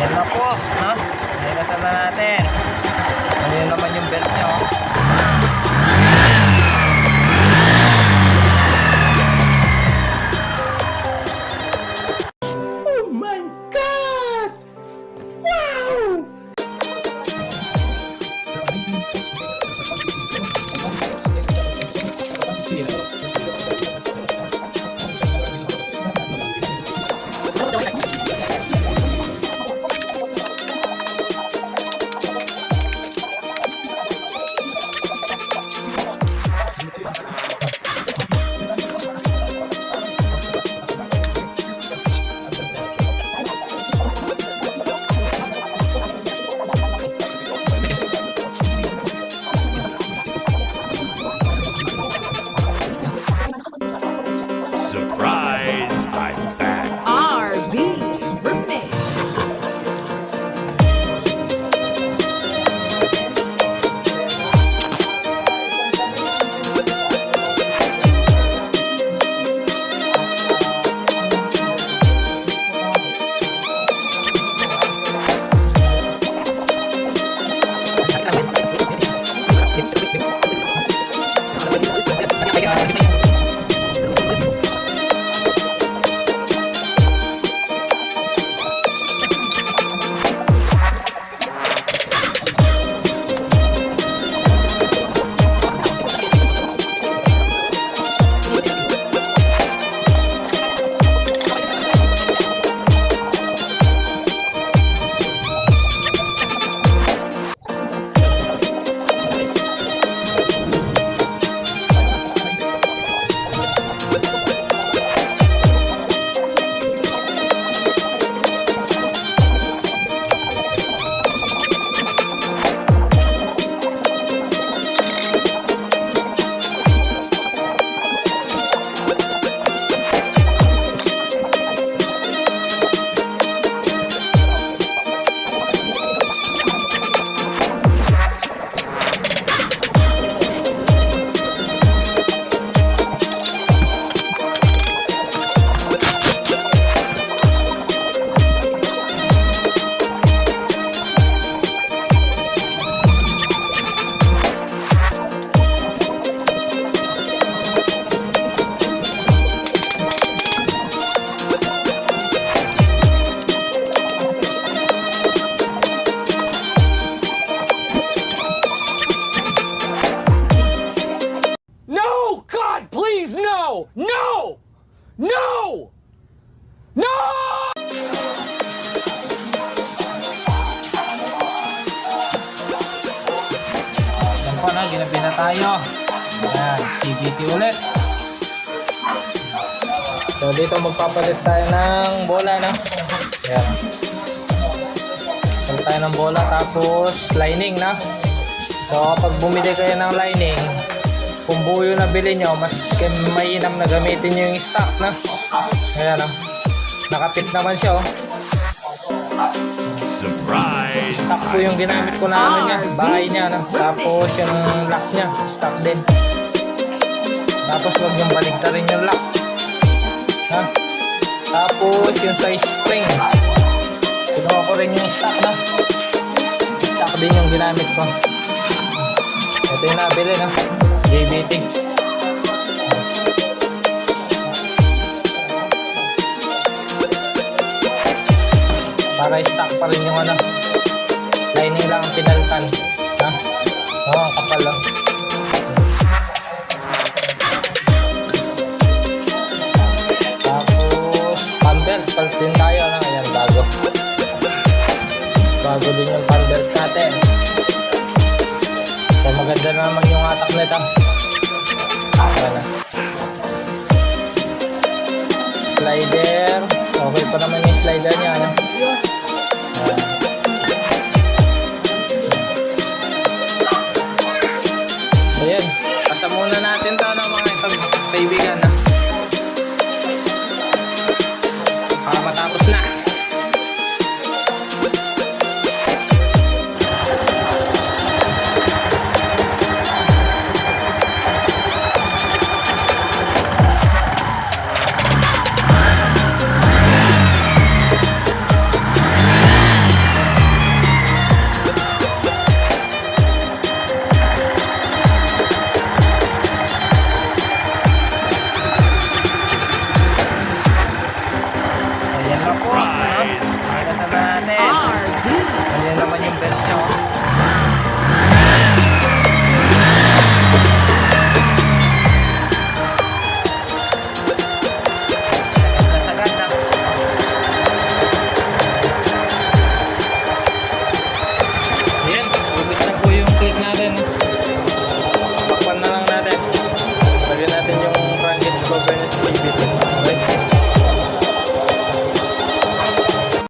Ayan na po. Ha? Nailasan na natin. Ano yun naman yung belt nyo? Oh my God! Wow! Surprise! I'm back. RB Remix. No! God, please, no! No! No! No! Yan po na, ginabi na tayo. Ayan, CVT ulit. So dito magpapalit tayo ng bola, no? Ayan. Palit tayo ng bola tapos lining, na. So kapag bumili kayo ng lining, kung buo yung nabili nyo, mas mainam na gamitin nyo yung stock, na. Ayan, no? Nakapit naman siya, oh. Surprise! Stock po yung ginamit ko na ano niya, bahay niya, no? Tapos yung lock niya, stock din. Tapos wag yung baligtarin yung lock. Ha? Tapos yung sa spring. Kinuha ko rin yung stock, no? Stock din yung ginamit ko. Ito yung nabili, no? JBT. Para stock pa rin yung ano, lining lang ang pinalitan. Ha? Oo, ang kapal lang. Tapos pambelt, palit din tayo, no? Ayan, bago din yung pambelt natin. So maganda naman yung atak nito. Ayan, slider, okay pa naman yung slider niya, no? Ayan.